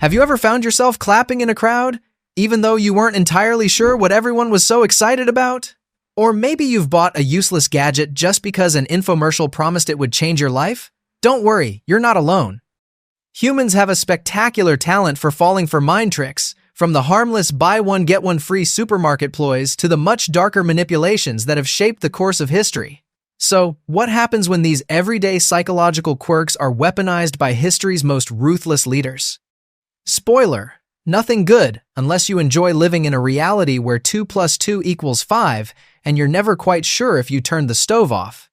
Have you ever found yourself clapping in a crowd, even though you weren't entirely sure what everyone was so excited about? Or maybe you've bought a useless gadget just because an infomercial promised it would change your life? Don't worry, you're not alone. Humans have a spectacular talent for falling for mind tricks, from the harmless buy one get one free supermarket ploys to the much darker manipulations that have shaped the course of history. So, what happens when these everyday psychological quirks are weaponized by history's most ruthless leaders? Spoiler: nothing good, unless you enjoy living in a reality where 2 + 2 = 5 and you're never quite sure if you turned the stove off.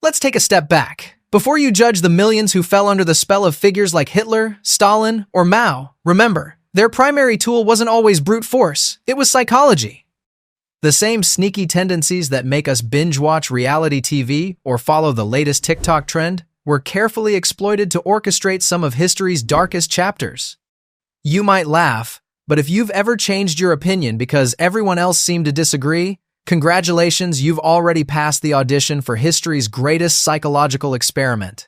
Let's take a step back. Before you judge the millions who fell under the spell of figures like Hitler, Stalin, or Mao, remember, their primary tool wasn't always brute force, it was psychology. The same sneaky tendencies that make us binge-watch reality TV or follow the latest TikTok trend were carefully exploited to orchestrate some of history's darkest chapters. You might laugh, but if you've ever changed your opinion because everyone else seemed to disagree, congratulations, you've already passed the audition for history's greatest psychological experiment.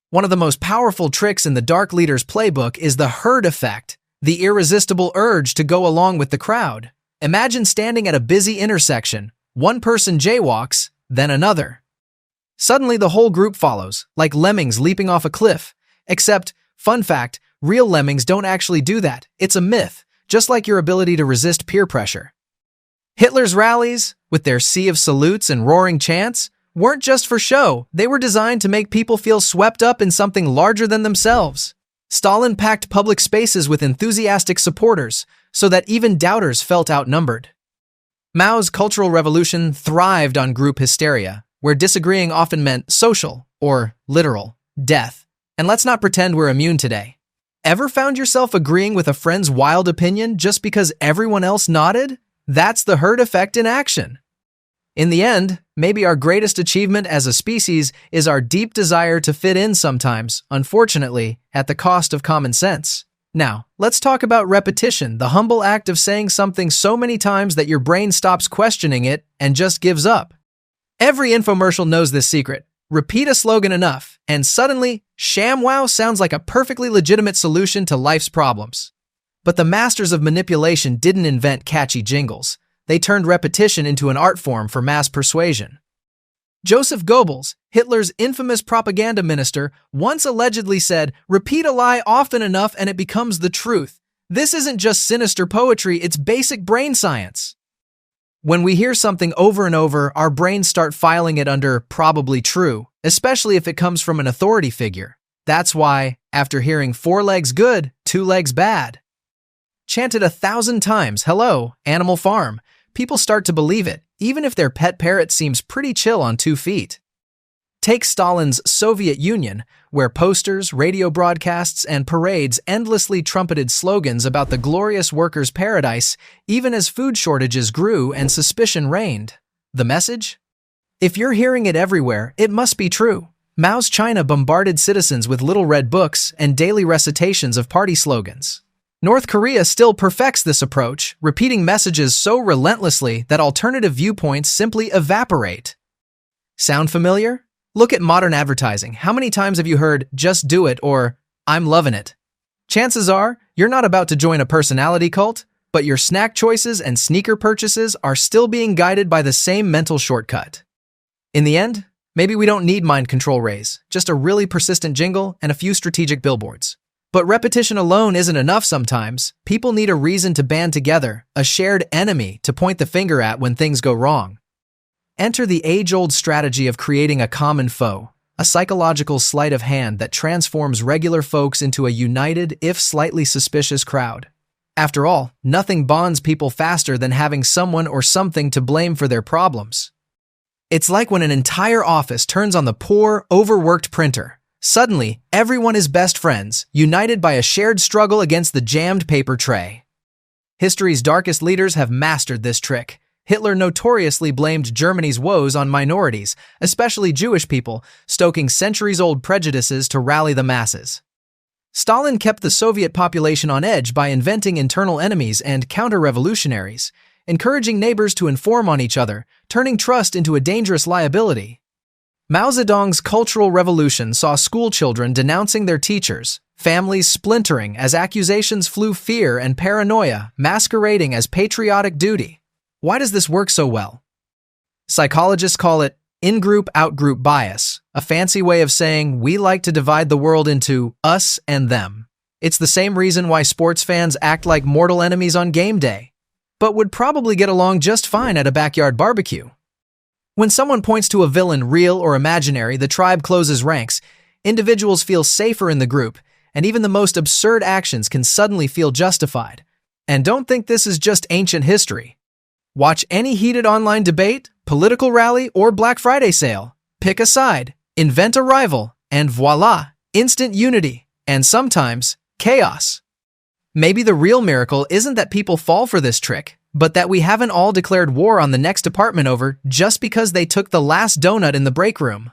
One of the most powerful tricks in the Dark Leader's playbook is the herd effect, the irresistible urge to go along with the crowd. Imagine standing at a busy intersection. One person jaywalks, then another. Suddenly the whole group follows, like lemmings leaping off a cliff. Except, fun fact, real lemmings don't actually do that. It's a myth, just like your ability to resist peer pressure. Hitler's rallies, with their sea of salutes and roaring chants, weren't just for show. They were designed to make people feel swept up in something larger than themselves. Stalin packed public spaces with enthusiastic supporters, so that even doubters felt outnumbered. Mao's Cultural Revolution thrived on group hysteria, where disagreeing often meant social, or literal, death. And let's not pretend we're immune today. Ever found yourself agreeing with a friend's wild opinion just because everyone else nodded? That's the herd effect in action. In the end, maybe our greatest achievement as a species is our deep desire to fit in sometimes, unfortunately, at the cost of common sense. Now, let's talk about repetition, the humble act of saying something so many times that your brain stops questioning it and just gives up. Every infomercial knows this secret. Repeat a slogan enough, and suddenly, ShamWow sounds like a perfectly legitimate solution to life's problems. But the masters of manipulation didn't invent catchy jingles. They turned repetition into an art form for mass persuasion. Joseph Goebbels, Hitler's infamous propaganda minister, once allegedly said, "Repeat a lie often enough and it becomes the truth." This isn't just sinister poetry, it's basic brain science. When we hear something over and over, our brains start filing it under probably true, especially if it comes from an authority figure. That's why, after hearing 4 legs good, 2 legs bad, chanted 1,000 times, "Hello, Animal Farm," people start to believe it, even if their pet parrot seems pretty chill on 2 feet. Take Stalin's Soviet Union, where posters, radio broadcasts, and parades endlessly trumpeted slogans about the glorious workers' paradise, even as food shortages grew and suspicion reigned. The message? If you're hearing it everywhere, it must be true. Mao's China bombarded citizens with little red books and daily recitations of party slogans. North Korea still perfects this approach, repeating messages so relentlessly that alternative viewpoints simply evaporate. Sound familiar? Look at modern advertising. How many times have you heard, "Just do it," or "I'm loving it"? Chances are, you're not about to join a personality cult, but your snack choices and sneaker purchases are still being guided by the same mental shortcut. In the end, maybe we don't need mind control rays, just a really persistent jingle and a few strategic billboards. But repetition alone isn't enough sometimes. People need a reason to band together, a shared enemy to point the finger at when things go wrong. Enter the age-old strategy of creating a common foe, a psychological sleight of hand that transforms regular folks into a united, if slightly suspicious crowd. After all, nothing bonds people faster than having someone or something to blame for their problems. It's like when an entire office turns on the poor, overworked printer. Suddenly, everyone is best friends, united by a shared struggle against the jammed paper tray. History's darkest leaders have mastered this trick. Hitler notoriously blamed Germany's woes on minorities, especially Jewish people, stoking centuries-old prejudices to rally the masses. Stalin kept the Soviet population on edge by inventing internal enemies and counter-revolutionaries, encouraging neighbors to inform on each other, turning trust into a dangerous liability. Mao Zedong's Cultural Revolution saw schoolchildren denouncing their teachers, families splintering as accusations flew, fear and paranoia masquerading as patriotic duty. Why does this work so well? Psychologists call it in-group, out-group bias, a fancy way of saying we like to divide the world into us and them. It's the same reason why sports fans act like mortal enemies on game day, but would probably get along just fine at a backyard barbecue. When someone points to a villain, real or imaginary, the tribe closes ranks. Individuals feel safer in the group, and even the most absurd actions can suddenly feel justified. And don't think this is just ancient history. Watch any heated online debate, political rally, or Black Friday sale. Pick a side, invent a rival, and voila, instant unity, and sometimes chaos. Maybe the real miracle isn't that people fall for this trick, but that we haven't all declared war on the next apartment over just because they took the last donut in the break room.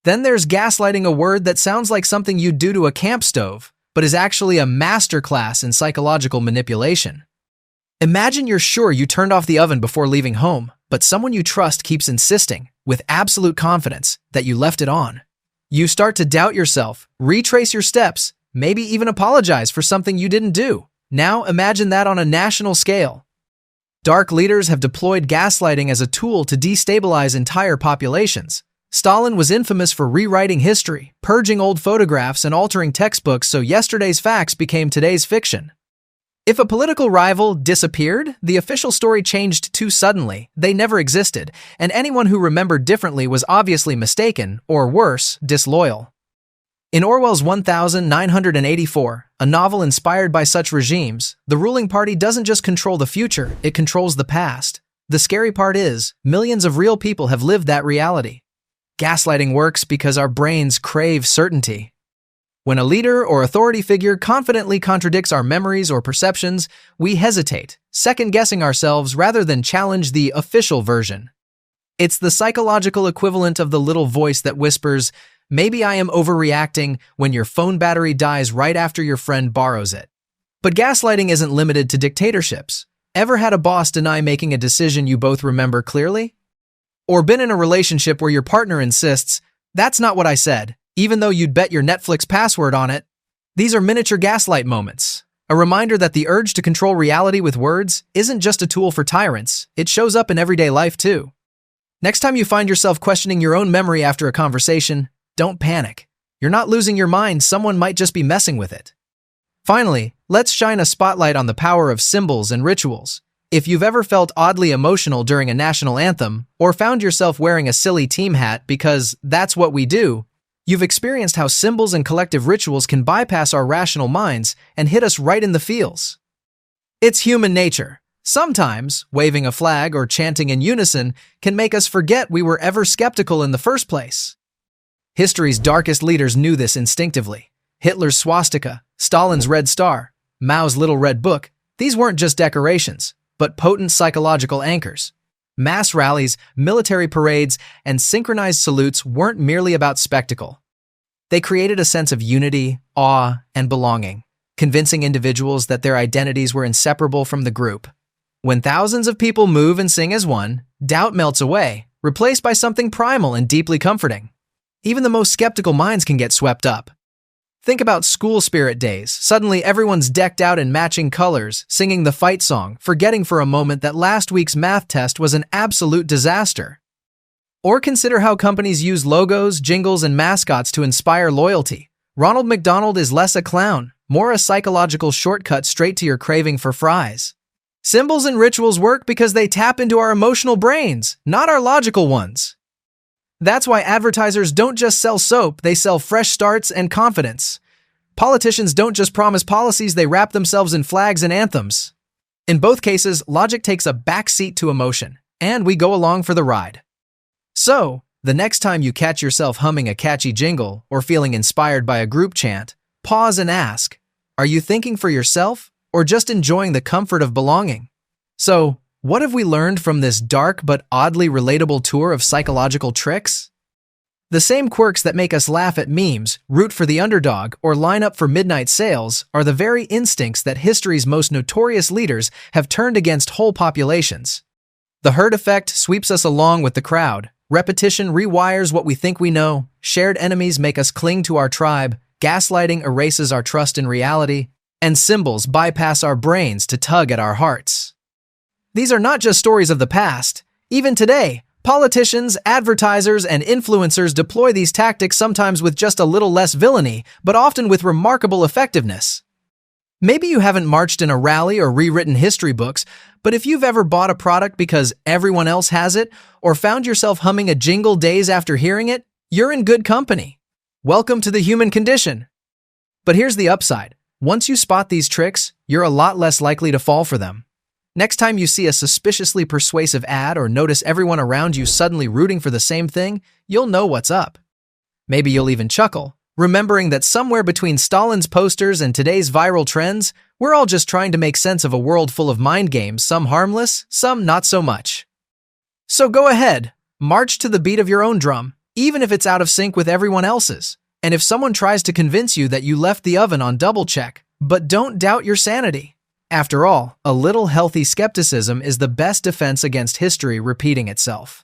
Then there's gaslighting, a word that sounds like something you'd do to a camp stove, but is actually a masterclass in psychological manipulation. Imagine you're sure you turned off the oven before leaving home, but someone you trust keeps insisting, with absolute confidence, that you left it on. You start to doubt yourself, retrace your steps, maybe even apologize for something you didn't do. Now imagine that on a national scale. Dark leaders have deployed gaslighting as a tool to destabilize entire populations. Stalin was infamous for rewriting history, purging old photographs, and altering textbooks so yesterday's facts became today's fiction. If a political rival disappeared, the official story changed too suddenly. They never existed, and anyone who remembered differently was obviously mistaken, or worse, disloyal. In Orwell's 1984, a novel inspired by such regimes, the ruling party doesn't just control the future, it controls the past. The scary part is, millions of real people have lived that reality. Gaslighting works because our brains crave certainty. When a leader or authority figure confidently contradicts our memories or perceptions, we hesitate, second-guessing ourselves rather than challenge the official version. It's the psychological equivalent of the little voice that whispers, "Maybe I am overreacting," when your phone battery dies right after your friend borrows it. But gaslighting isn't limited to dictatorships. Ever had a boss deny making a decision you both remember clearly? Or been in a relationship where your partner insists, "That's not what I said," even though you'd bet your Netflix password on it? These are miniature gaslight moments, a reminder that the urge to control reality with words isn't just a tool for tyrants, it shows up in everyday life too. Next time you find yourself questioning your own memory after a conversation, don't panic. You're not losing your mind, someone might just be messing with it. Finally, let's shine a spotlight on the power of symbols and rituals. If you've ever felt oddly emotional during a national anthem, or found yourself wearing a silly team hat because that's what we do, you've experienced how symbols and collective rituals can bypass our rational minds and hit us right in the feels. It's human nature. Sometimes, waving a flag or chanting in unison can make us forget we were ever skeptical in the first place. History's darkest leaders knew this instinctively. Hitler's swastika, Stalin's red star, Mao's little red book, these weren't just decorations, but potent psychological anchors. Mass rallies, military parades, and synchronized salutes weren't merely about spectacle. They created a sense of unity, awe, and belonging, convincing individuals that their identities were inseparable from the group. When thousands of people move and sing as one, doubt melts away, replaced by something primal and deeply comforting. Even the most skeptical minds can get swept up. Think about school spirit days. Suddenly everyone's decked out in matching colors, singing the fight song, forgetting for a moment that last week's math test was an absolute disaster. Or consider how companies use logos, jingles, and mascots to inspire loyalty. Ronald McDonald is less a clown, more a psychological shortcut straight to your craving for fries. Symbols and rituals work because they tap into our emotional brains, not our logical ones. That's why advertisers don't just sell soap, they sell fresh starts and confidence. Politicians don't just promise policies, they wrap themselves in flags and anthems. In both cases, logic takes a backseat to emotion, and we go along for the ride. So, the next time you catch yourself humming a catchy jingle or feeling inspired by a group chant, pause and ask, are you thinking for yourself or just enjoying the comfort of belonging? So, what have we learned from this dark but oddly relatable tour of psychological tricks? The same quirks that make us laugh at memes, root for the underdog, or line up for midnight sales are the very instincts that history's most notorious leaders have turned against whole populations. The herd effect sweeps us along with the crowd, Repetition rewires what we think we know. Shared enemies make us cling to our tribe. Gaslighting erases our trust in reality. And symbols bypass our brains to tug at our hearts. These are not just stories of the past. Even today, politicians, advertisers, and influencers deploy these tactics sometimes with just a little less villainy, but often with remarkable effectiveness. Maybe you haven't marched in a rally or rewritten history books, but if you've ever bought a product because everyone else has it, or found yourself humming a jingle days after hearing it, you're in good company. Welcome to the human condition. But here's the upside. Once you spot these tricks, you're a lot less likely to fall for them. Next time you see a suspiciously persuasive ad or notice everyone around you suddenly rooting for the same thing, you'll know what's up. Maybe you'll even chuckle, remembering that somewhere between Stalin's posters and today's viral trends, we're all just trying to make sense of a world full of mind games, some harmless, some not so much. So go ahead, march to the beat of your own drum, even if it's out of sync with everyone else's. And if someone tries to convince you that you left the oven on double check, but don't doubt your sanity. After all, a little healthy skepticism is the best defense against history repeating itself.